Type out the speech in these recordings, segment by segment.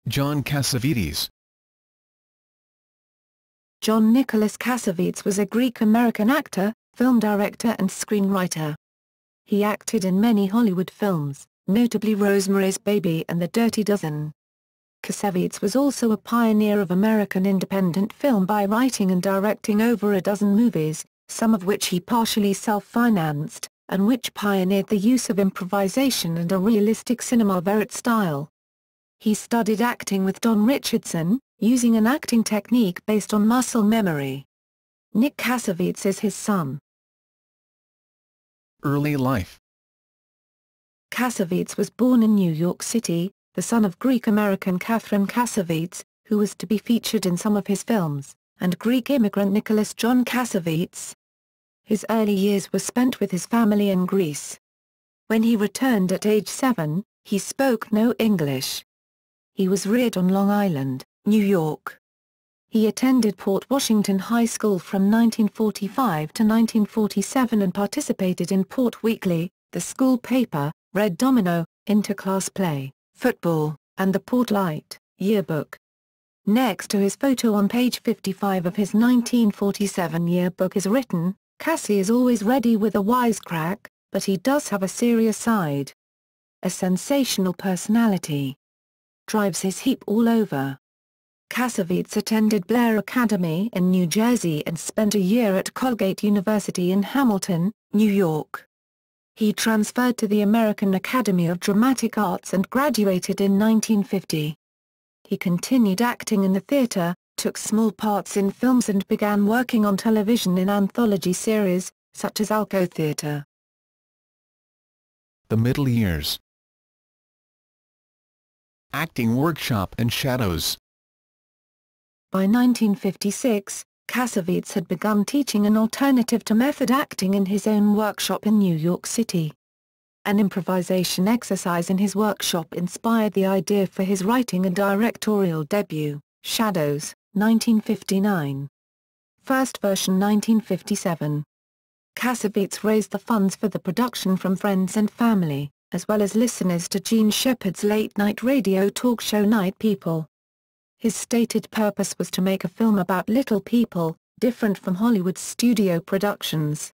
John Cassavetes. John Nicholas Cassavetes was a Greek-American actor, film director and screenwriter. He acted in many Hollywood films, notably Rosemary's Baby and The Dirty Dozen. Cassavetes was also a pioneer of American independent film by writing and directing over a dozen movies, some of which he partially self-financed, and which pioneered the use of improvisation and a realistic cinéma vérité style. He studied acting with Don Richardson, using an acting technique based on muscle memory. Nick Cassavetes is his son. Early life. Cassavetes was born in New York City, the son of Greek-American Catherine Cassavetes, who was to be featured in some of his films, and Greek immigrant Nicholas John Cassavetes. His early years were spent with his family in Greece. When he returned at age 7, he spoke no English. He was reared on Long Island, New York. He attended Port Washington High School from 1945 to 1947 and participated in Port Weekly, the school paper, Red Domino, interclass play, football, and the Port Light yearbook. Next to his photo on page 55 of his 1947 yearbook is written, "Cassie is always ready with a wisecrack, but he does have a serious side. A sensational personality. Drives his heap all over." Cassavetes attended Blair Academy in New Jersey and spent a year at Colgate University in Hamilton, New York. He transferred to the American Academy of Dramatic Arts and graduated in 1950. He continued acting in the theater, took small parts in films and began working on television in anthology series, such as Alco Theater. The middle years. Acting workshop and shadows. By 1956, Cassavetes had begun teaching an alternative to method acting in his own workshop in New York City. An improvisation exercise in his workshop inspired the idea for his writing and directorial debut, Shadows, 1959. First version 1957. Cassavetes raised the funds for the production from friends and family, as well as listeners to Gene Shepard's late-night radio talk show Night People. His stated purpose was to make a film about little people, different from Hollywood's studio productions.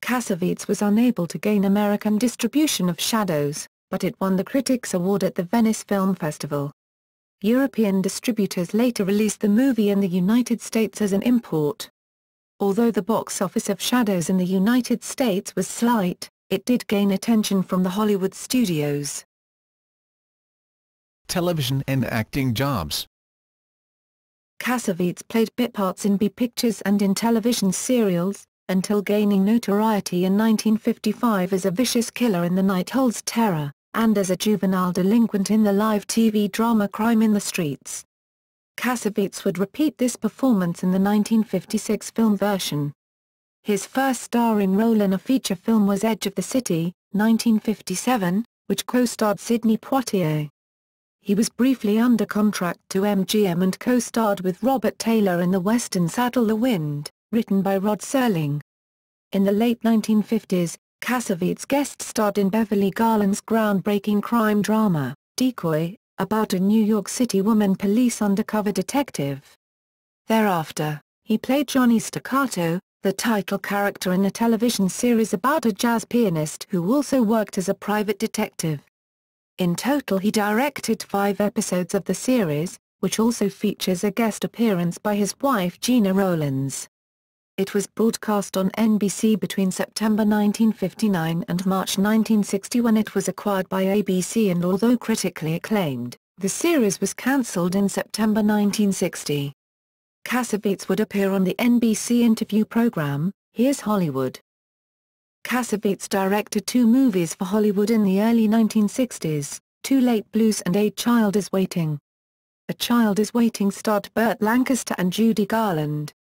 Cassavetes was unable to gain American distribution of Shadows, but it won the Critics' Award at the Venice Film Festival. European distributors later released the movie in the United States as an import. Although the box office of Shadows in the United States was slight, it did gain attention from the Hollywood studios. Television and acting jobs. Cassavetes played bit parts in B pictures and in television serials, until gaining notoriety in 1955 as a vicious killer in The Night Holds Terror, and as a juvenile delinquent in the live TV drama Crime in the Streets. Cassavetes would repeat this performance in the 1956 film version. His first starring role in a feature film was Edge of the City, 1957, which co-starred Sidney Poitier. He was briefly under contract to MGM and co-starred with Robert Taylor in the western Saddle the Wind, written by Rod Serling. In the late 1950s, Cassavetes guest-starred in Beverly Garland's groundbreaking crime drama, Decoy, about a New York City woman police undercover detective. Thereafter, he played Johnny Staccato, the title character in a television series about a jazz pianist who also worked as a private detective. In total he directed 5 episodes of the series, which also features a guest appearance by his wife Gina Rowlands. It was broadcast on NBC between September 1959 and March 1960 when it was acquired by ABC, and although critically acclaimed, the series was cancelled in September 1960. Cassavetes would appear on the NBC interview program, Here's Hollywood. Cassavetes directed 2 movies for Hollywood in the early 1960s, Too Late Blues and A Child Is Waiting. A Child Is Waiting starred Burt Lancaster and Judy Garland.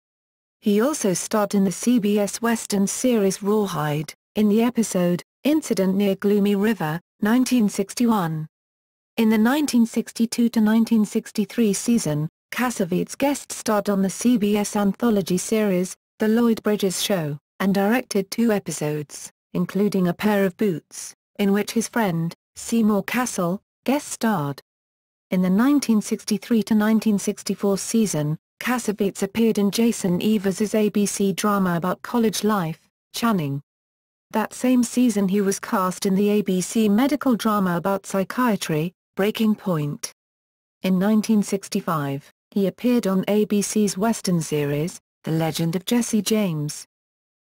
He also starred in the CBS Western series Rawhide, in the episode, Incident Near Gloomy River, 1961. In the 1962-1963 season, Cassavetes guest-starred on the CBS anthology series, The Lloyd Bridges Show, and directed 2 episodes, including A Pair of Boots, in which his friend, Seymour Cassel, guest-starred. In the 1963-1964 season, Cassavetes appeared in Jason Evers' ABC drama about college life, Channing. That same season he was cast in the ABC medical drama about psychiatry, Breaking Point. In 1965, he appeared on ABC's Western series, The Legend of Jesse James.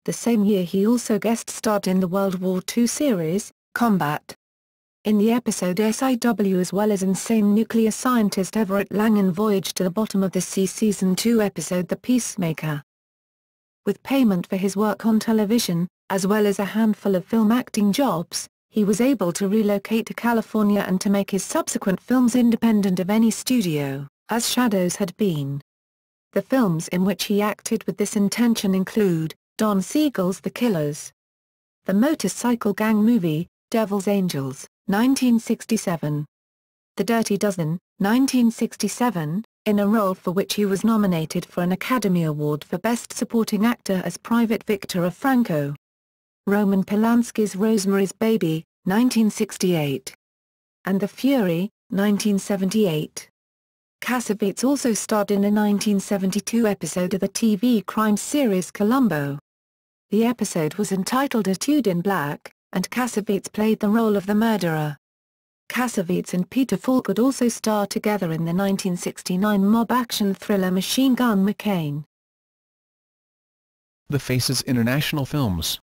The same year he also guest-starred in the World War II series, Combat. In the episode SIW as well as insane nuclear scientist Everett Lang in Voyage to the Bottom of the Sea Season 2 episode The Peacemaker. With payment for his work on television, as well as a handful of film acting jobs, he was able to relocate to California and to make his subsequent films independent of any studio, as Shadows had been. The films in which he acted with this intention include, Don Siegel's The Killers, the motorcycle gang movie, Devil's Angels, 1967. The Dirty Dozen, 1967, in a role for which he was nominated for an Academy Award for Best Supporting Actor as Private Victor of Franco. Roman Polanski's Rosemary's Baby, 1968. And The Fury, 1978. Cassavetes also starred in a 1972 episode of the TV crime series Columbo. The episode was entitled Etude in Black, and Cassavetes played the role of the murderer. Cassavetes and Peter Falk would also star together in the 1969 mob action thriller Machine Gun McCain. The Faces International Films.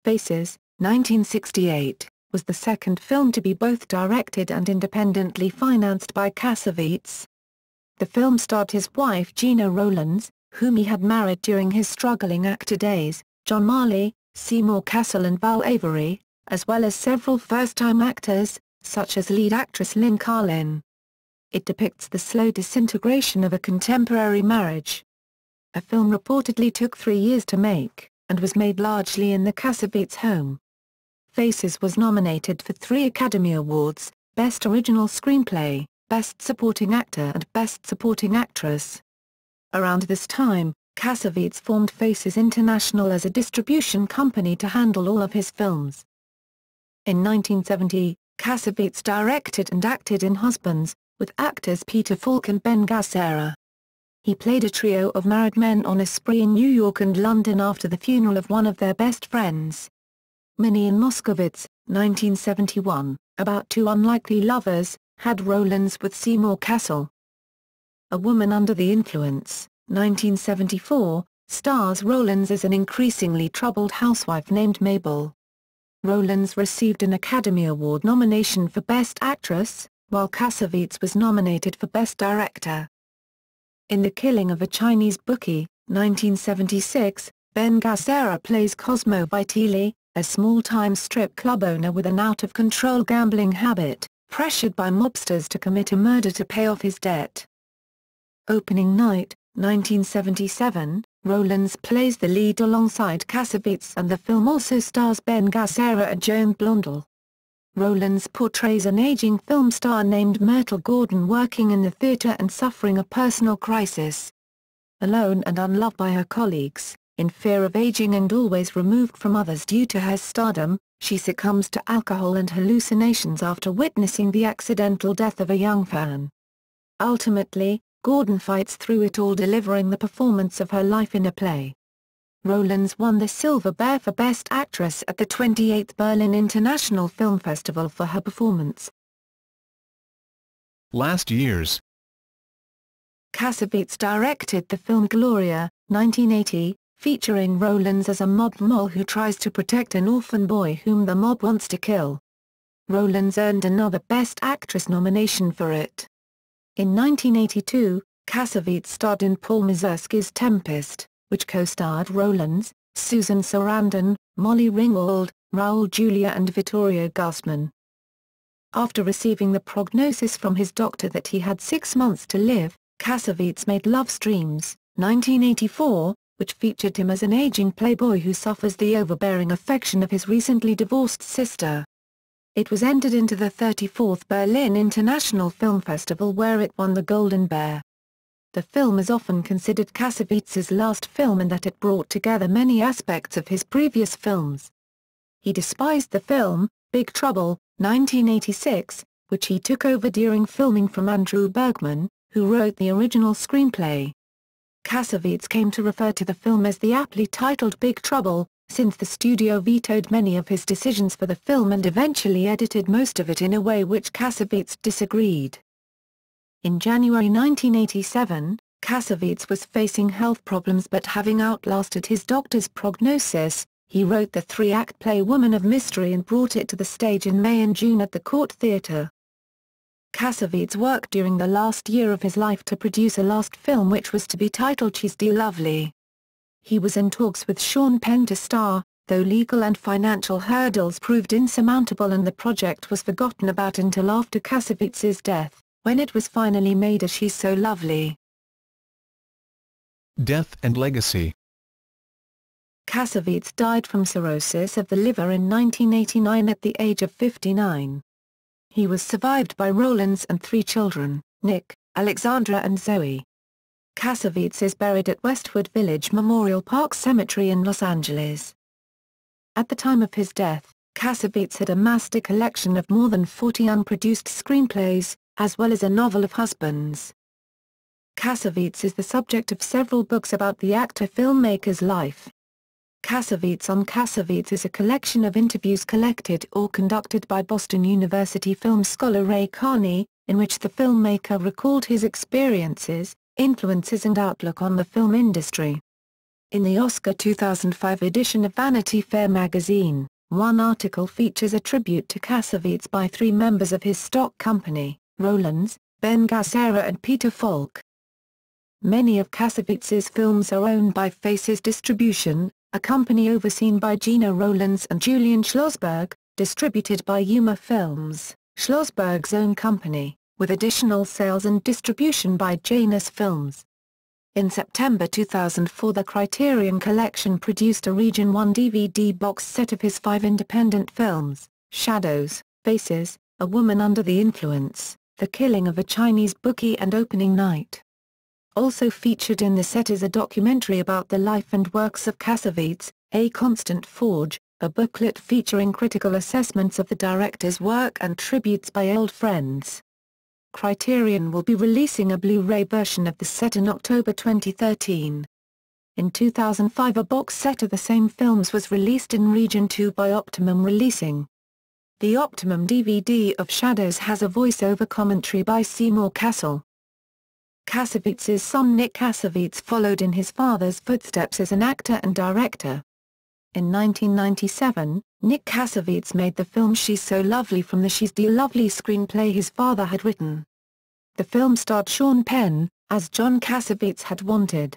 Faces, 1968, was the second film to be both directed and independently financed by Cassavetes. The film starred his wife Gina Rowlands, whom he had married during his struggling actor days, John Marley, Seymour Cassel and Val Avery, as well as several first-time actors, such as lead actress Lynn Carlin. It depicts the slow disintegration of a contemporary marriage. A film reportedly took 3 years to make, and was made largely in the Cassavetes home. Faces was nominated for 3 Academy Awards, Best Original Screenplay, Best Supporting Actor and Best Supporting Actress. Around this time, Cassavetes formed Faces International as a distribution company to handle all of his films. In 1970, Cassavetes directed and acted in Husbands, with actors Peter Falk and Ben Gazzara. He played a trio of married men on a spree in New York and London after the funeral of one of their best friends. Minnie and Moskowitz, 1971, about 2 unlikely lovers, had Rowlands with Seymour Cassel. A Woman Under the Influence, 1974, stars Rowlands as an increasingly troubled housewife named Mabel. Rowlands received an Academy Award nomination for Best Actress, while Cassavetes was nominated for Best Director. In The Killing of a Chinese Bookie, 1976, Ben Gazzara plays Cosmo Vitili, a small-time strip club owner with an out-of-control gambling habit, pressured by mobsters to commit a murder to pay off his debt. Opening Night, 1977, Rowlands plays the lead alongside Cassavetes and the film also stars Ben Gazzara and Joan Blondell. Rowlands portrays an aging film star named Myrtle Gordon working in the theater and suffering a personal crisis. Alone and unloved by her colleagues, in fear of aging and always removed from others due to her stardom, she succumbs to alcohol and hallucinations after witnessing the accidental death of a young fan. Ultimately, Gordon fights through it all, delivering the performance of her life in a play. Rowlands won the Silver Bear for Best Actress at the 28th Berlin International Film Festival for her performance. Last years. Cassavetes directed the film Gloria, 1980, featuring Rowlands as a mob mole who tries to protect an orphan boy whom the mob wants to kill. Rowlands earned another Best Actress nomination for it. In 1982, Cassavetes starred in Paul Mazursky's Tempest, which co-starred Rowlands, Susan Sarandon, Molly Ringwald, Raul Julia and Vittorio Gassman. After receiving the prognosis from his doctor that he had 6 months to live, Cassavetes made Love Streams, 1984, which featured him as an aging playboy who suffers the overbearing affection of his recently divorced sister. It was entered into the 34th Berlin International Film Festival where it won the Golden Bear. The film is often considered Cassavetes' last film in that it brought together many aspects of his previous films. He despised the film, Big Trouble, 1986, which he took over during filming from Andrew Bergman, who wrote the original screenplay. Cassavetes came to refer to the film as the aptly titled Big Trouble, since the studio vetoed many of his decisions for the film and eventually edited most of it in a way which Cassavetes disagreed. In January 1987, Cassavetes was facing health problems, but having outlasted his doctor's prognosis, he wrote the three-act play Woman of Mystery and brought it to the stage in May and June at the Court Theatre. Cassavetes worked during the last year of his life to produce a last film which was to be titled She's Still Lovely. He was in talks with Sean Penn to star, though legal and financial hurdles proved insurmountable and the project was forgotten about until after Cassavetes' death, when it was finally made as She's So Lovely. Death and legacy. Cassavetes died from cirrhosis of the liver in 1989 at the age of 59. He was survived by Rowlands and three children, Nick, Alexandra and Zoe. Cassavetes is buried at Westwood Village Memorial Park Cemetery in Los Angeles. At the time of his death, Cassavetes had amassed a collection of more than 40 unproduced screenplays, as well as a novel of husbands. Cassavetes is the subject of several books about the actor-filmmaker's life. Cassavetes on Cassavetes is a collection of interviews collected or conducted by Boston University film scholar Ray Carney, in which the filmmaker recalled his experiences, influences and outlook on the film industry. In the Oscar 2005 edition of Vanity Fair magazine, one article features a tribute to Cassavetes by three members of his stock company, Rowlands, Ben Gazzara and Peter Falk. Many of Cassavetes' films are owned by Faces Distribution, a company overseen by Gina Rowlands and Julian Schlossberg, distributed by Yuma Films, Schlossberg's own company, with additional sales and distribution by Janus Films. In September 2004, the Criterion Collection produced a Region 1 DVD box set of his 5 independent films: Shadows, Faces, A Woman Under the Influence, The Killing of a Chinese Bookie and Opening Night. Also featured in the set is a documentary about the life and works of Cassavetes, A Constant Forge, a booklet featuring critical assessments of the director's work and tributes by old friends. Criterion will be releasing a Blu-ray version of the set in October 2013. In 2005, a box set of the same films was released in Region 2 by Optimum Releasing. The Optimum DVD of Shadows has a voice-over commentary by Seymour Cassel. Cassavetes' son Nick Cassavetes followed in his father's footsteps as an actor and director. In 1997, Nick Cassavetes made the film She's So Lovely from the She's Still Lovely screenplay his father had written. The film starred Sean Penn, as John Cassavetes had wanted.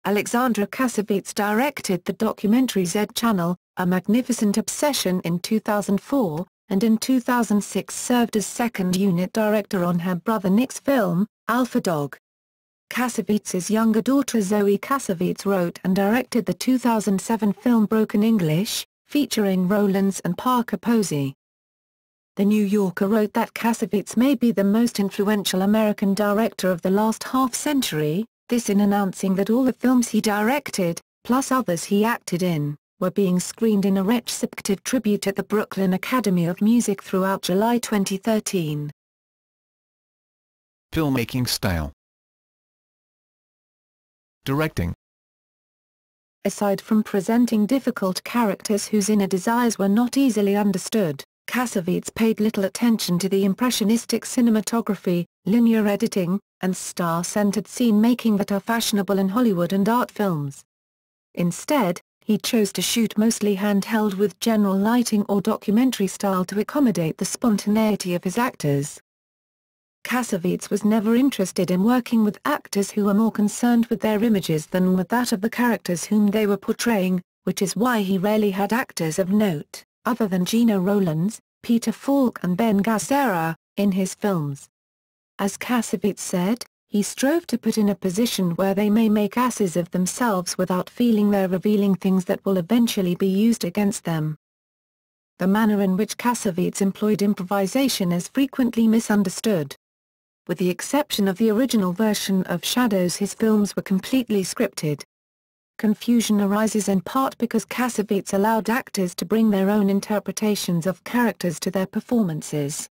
Alexandra Cassavetes directed the documentary Z Channel, A Magnificent Obsession in 2004, and in 2006 served as second unit director on her brother Nick's film, Alpha Dog. Cassavetes' younger daughter Zoe Cassavetes wrote and directed the 2007 film Broken English, featuring Rowlands and Parker Posey. The New Yorker wrote that Cassavetes may be the most influential American director of the last half-century, this in announcing that all the films he directed, plus others he acted in, were being screened in a retrospective tribute at the Brooklyn Academy of Music throughout July 2013. Filmmaking style. Directing. Aside from presenting difficult characters whose inner desires were not easily understood, Cassavetes paid little attention to the impressionistic cinematography, linear editing, and star-centered scene-making that are fashionable in Hollywood and art films. Instead, he chose to shoot mostly handheld with general lighting or documentary style to accommodate the spontaneity of his actors. Cassavetes was never interested in working with actors who were more concerned with their images than with that of the characters whom they were portraying, which is why he rarely had actors of note, other than Gina Rowlands, Peter Falk and Ben Gazzara, in his films. As Cassavetes said, he strove to put in a position where they may make asses of themselves without feeling they're revealing things that will eventually be used against them. The manner in which Cassavetes employed improvisation is frequently misunderstood. With the exception of the original version of Shadows, his films were completely scripted. Confusion arises in part because Cassavetes allowed actors to bring their own interpretations of characters to their performances.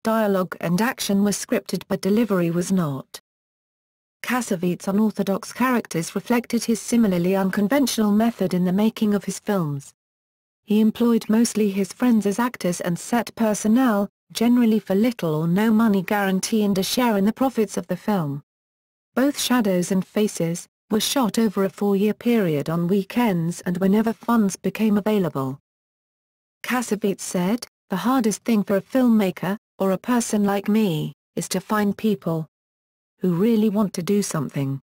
dialogue and action were scripted but delivery was not. Cassavetes' unorthodox characters reflected his similarly unconventional method in the making of his films. He employed mostly his friends as actors and set personnel, generally for little or no money guarantee and a share in the profits of the film. Both Shadows and Faces were shot over a 4-year period on weekends and whenever funds became available. Cassavetes said, "The hardest thing for a filmmaker, or a person like me, is to find people who really want to do something.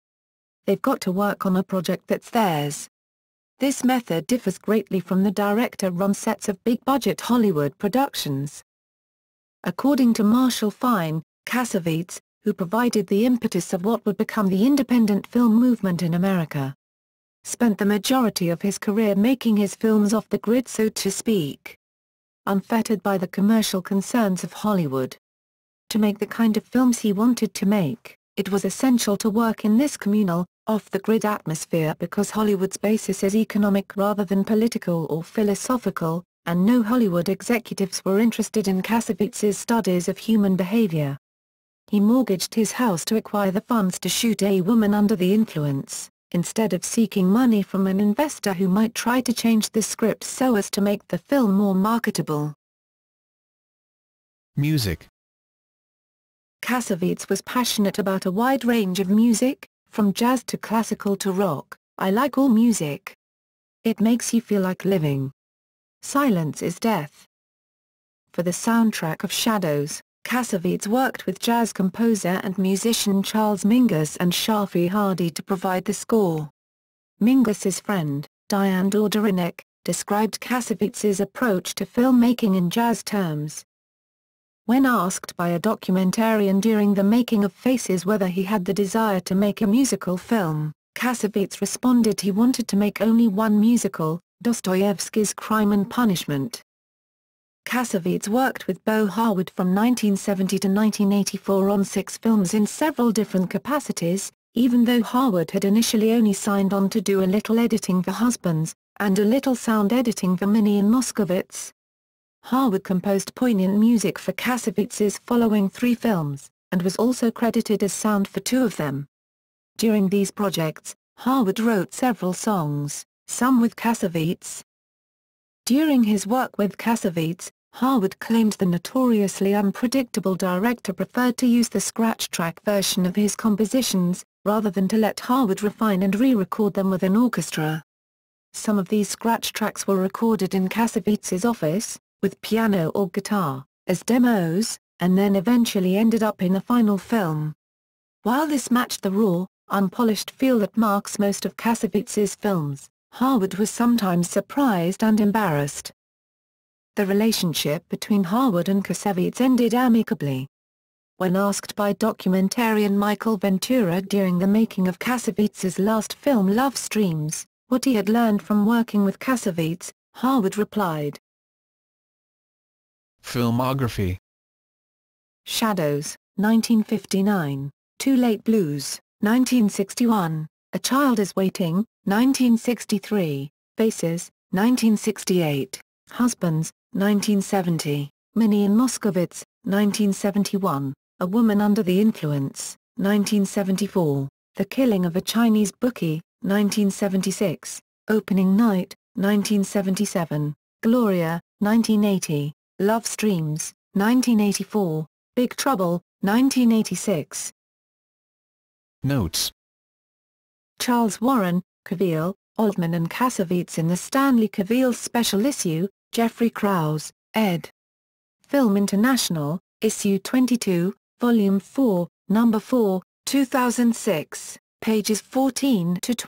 They've got to work on a project that's theirs." This method differs greatly from the director-run sets of big-budget Hollywood productions. According to Marshall Fine, Cassavetes, who provided the impetus of what would become the independent film movement in America, spent the majority of his career making his films off the grid, so to speak, unfettered by the commercial concerns of Hollywood. To make the kind of films he wanted to make, it was essential to work in this communal, off-the-grid atmosphere because Hollywood's basis is economic rather than political or philosophical, and no Hollywood executives were interested in Cassavetes' studies of human behavior. He mortgaged his house to acquire the funds to shoot A Woman Under the Influence, instead of seeking money from an investor who might try to change the script so as to make the film more marketable. Music. Cassavetes was passionate about a wide range of music, from jazz to classical to rock. "I like all music. It makes you feel like living. Silence is death." For the soundtrack of Shadows, Cassavetes worked with jazz composer and musician Charles Mingus and Shafi Hadi to provide the score. Mingus's friend, Diane Dorderinek, described Cassavetes' approach to filmmaking in jazz terms. When asked by a documentarian during the making of Faces whether he had the desire to make a musical film, Cassavetes responded he wanted to make only one musical, Dostoevsky's Crime and Punishment. Cassavetes worked with Bo Harwood from 1970 to 1984 on 6 films in several different capacities, even though Harwood had initially only signed on to do a little editing for Husbands, and a little sound editing for Minnie and Moskovitz. Harwood composed poignant music for Cassavetes' following 3 films, and was also credited as sound for 2 of them. During these projects, Harwood wrote several songs, some with Cassavetes. During his work with Cassavetes, Harwood claimed the notoriously unpredictable director preferred to use the scratch track version of his compositions, rather than to let Harwood refine and re-record them with an orchestra. Some of these scratch tracks were recorded in Cassavetes' office, with piano or guitar, as demos, and then eventually ended up in the final film. While this matched the raw, unpolished feel that marks most of Cassavetes' films, Harwood was sometimes surprised and embarrassed. The relationship between Harwood and Cassavetes ended amicably. When asked by documentarian Michael Ventura during the making of Cassavetes' last film Love Streams, what he had learned from working with Cassavetes, Harwood replied, Filmography. Shadows, 1959, Too Late Blues, 1961, A Child Is Waiting, 1963, Faces, 1968, Husbands, 1970, Minnie and Moskovitz, 1971, A Woman Under the Influence, 1974, The Killing of a Chinese Bookie, 1976, Opening Night, 1977, Gloria, 1980, Love Streams, 1984, Big Trouble, 1986. Notes. Charles Warren, Cavil, Altman and Cassavetes in the Stanley Cavil Special Issue, Jeffrey Krause, ed. Film International, Issue 22, Volume 4, Number 4, 2006, pages 14 to 20.